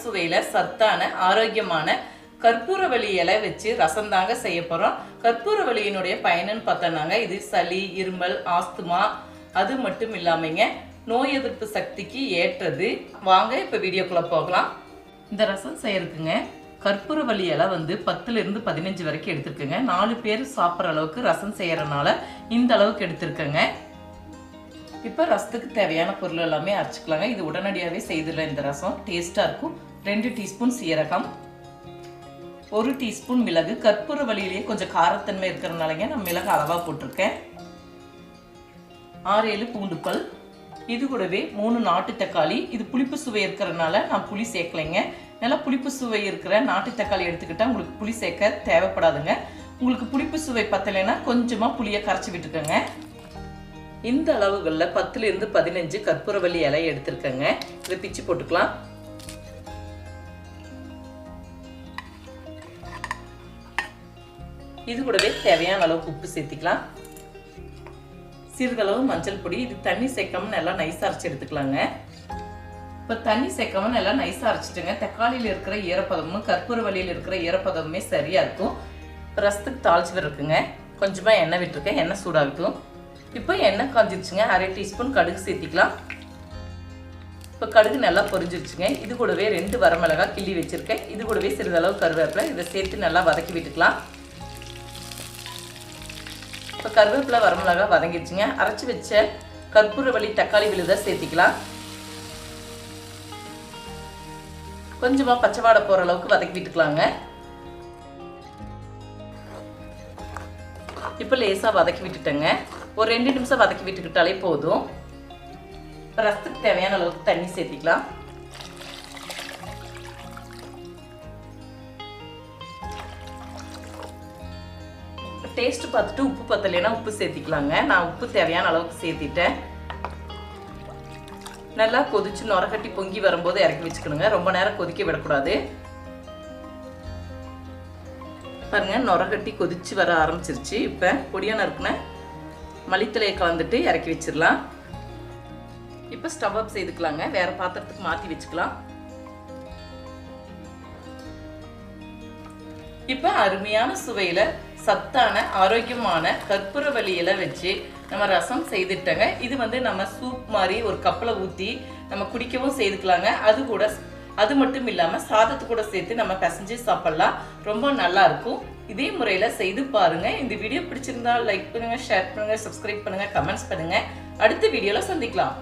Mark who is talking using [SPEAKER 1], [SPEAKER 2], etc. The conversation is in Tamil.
[SPEAKER 1] சுவையில சத்தான ஆரோக்கியமான கற்பூரவள்ளி இலை வச்சு ரசம் தாங்க செய்ய போறோம். கற்பூரவள்ளியினுடைய பயனுன்னு பார்த்தோம்னாங்க, இது சளி, இருமல், ஆஸ்துமா அது மட்டும் இல்லாமங்க நோய் எதிர்ப்பு சக்திக்கு ஏற்றது. வாங்க இப்ப வீடியோக்குள்ள போகலாம். இந்த ரசம் செய்யறதுக்குங்க கற்பூரவள்ளி இலை 10 இருந்து 15 வரைக்கும் எடுத்துருக்குங்க. 4 பேர் சாப்பிட்ற அளவுக்கு ரசம் செய்யறதுனால இந்த அளவுக்கு எடுத்துருக்கேங்க. இப்போ ரசத்துக்கு தேவையான பொருள் எல்லாமே அரைச்சிக்கலாங்க. இது உடனடியாகவே செய்துல இந்த ரசம் டேஸ்ட்டாக இருக்கும். 2 டீஸ்பூன் சீரகம், 1 டீஸ்பூன் மிளகு. கற்பூரவள்ளியிலேயே கொஞ்சம் காரத்தன்மை இருக்கிறதுனாலங்க நான் மிளகு அளவாக போட்டிருக்கேன். 6-7 பூண்டுப்பல். இது கூடவே 3 நாட்டு தக்காளி. இது புளிப்பு சுவை இருக்கிறதுனால நான் புளி சேர்க்கலைங்க. நல்லா புளிப்பு சுவை இருக்கிற நாட்டு தக்காளி எடுத்துக்கிட்டால் உங்களுக்கு புளி சேர்க்க தேவைப்படாதுங்க. உங்களுக்கு புளிப்பு சுவை பத்தலைன்னா கொஞ்சமாக புளியை கரைச்சி விட்டுக்கோங்க. இந்த அளவுகளில் 10 இருந்து 15 கற்பூரவள்ளி இலையை எடுத்துருக்கேங்க. இதை பிச்சு போட்டுக்கலாம். இது கூடவே தேவையான அளவுக்கு உப்பு சேர்த்திக்கலாம். சிறிதளவு மஞ்சள் பொடி. இது தண்ணி சேர்க்காம நல்லா நைஸாக அரைச்சி எடுத்துக்கலாங்க. இப்போ தண்ணி சேர்க்காம நல்லா நைஸாக அரைச்சிட்டுங்க. தக்காளியில் இருக்கிற ஈரப்பதமும் கற்பூரவள்ளியில் இருக்கிற ஈரப்பதமுமே சரியாக இருக்கும். ரசத்துக்கு தாளிச்சு இருக்குங்க. கொஞ்சமாக எண்ணெய் விட்டுருக்கேன். எண்ணெய் சூடாகட்டும். இப்போ எண்ணெய் காஞ்சிருச்சுங்க. 1/2 டீஸ்பூன் கடுகு சேர்த்திக்கலாம். இப்போ கடுகு நல்லா பொரிஞ்சிருச்சுங்க. இது கூடவே 2 வரமிளகாய் கிள்ளி வச்சுருக்கேன். இது கூடவே சிறிதளவு கருவேப்பிலை. இதை சேர்த்து நல்லா வதக்கி விட்டுக்கலாம். இப்போ கருவேப்பிலை வரமிளகாய் வதங்கிடுச்சுங்க. அரைச்சி வச்ச கற்பூரவள்ளி தக்காளி விழுதை சேர்த்திக்கலாம். கொஞ்சமாக பச்சை வாடை போகிற அளவுக்கு வதக்கி விட்டுக்கலாங்க. இப்போ லேசாக வதக்கி விட்டுட்டேங்க. ஒரு 2 நிமிஷம் வதக்கி விட்டுக்கிட்டாலே போதும். ரசத்துக்கு தேவையான அளவுக்கு தண்ணி சேர்த்திக்கலாம். டேஸ்ட் பார்த்துட்டு உப்பு பத்தலைன்னா உப்பு சேர்த்திக்கலாங்க. நான் உப்பு தேவையான அளவுக்கு சேர்த்திட்டேன். நல்லா கொதிச்சு நுரக்கட்டி பொங்கி வரும்போது இறக்கி வச்சுக்கணுங்க. ரொம்ப நேரம் கொதிக்க விடக்கூடாது. பாருங்க, நுரக்கட்டி கொதிச்சு வர ஆரம்பிச்சிருச்சு. இப்போ பொடியாக நறுக்குன மல்லித்தலையை கலந்துட்டு இறக்கி வச்சிடலாம். இப்போ ஸ்டவ் அப் செய்துக்கலாங்க. வேற பாத்திரத்துக்கு மாற்றி வச்சுக்கலாம். இப்போ அருமையான சுவையில சத்தான ஆரோக்கியமான கற்பூரவள்ளி இலை வச்சு நம்ம ரசம் செய்துட்டங்க. இது நம்ம சூப் மாதிரி ஒரு கப்பில் ஊற்றி நம்ம குடிக்கவும் செய்துக்கலாங்க. அது மட்டும் இல்லாமல் சாதத்து கூட சேர்த்து நம்ம பிசைஞ்சு சாப்பிடலாம். ரொம்ப நல்லா இருக்கும். இதே முறையில் செய்து பாருங்க. இந்த வீடியோ பிடிச்சிருந்தா லைக் பண்ணுங்க, ஷேர் பண்ணுங்க, சப்ஸ்கிரைப் பண்ணுங்க, கமெண்ட்ஸ் பண்ணுங்க. அடுத்த வீடியோல சந்திக்கலாம்.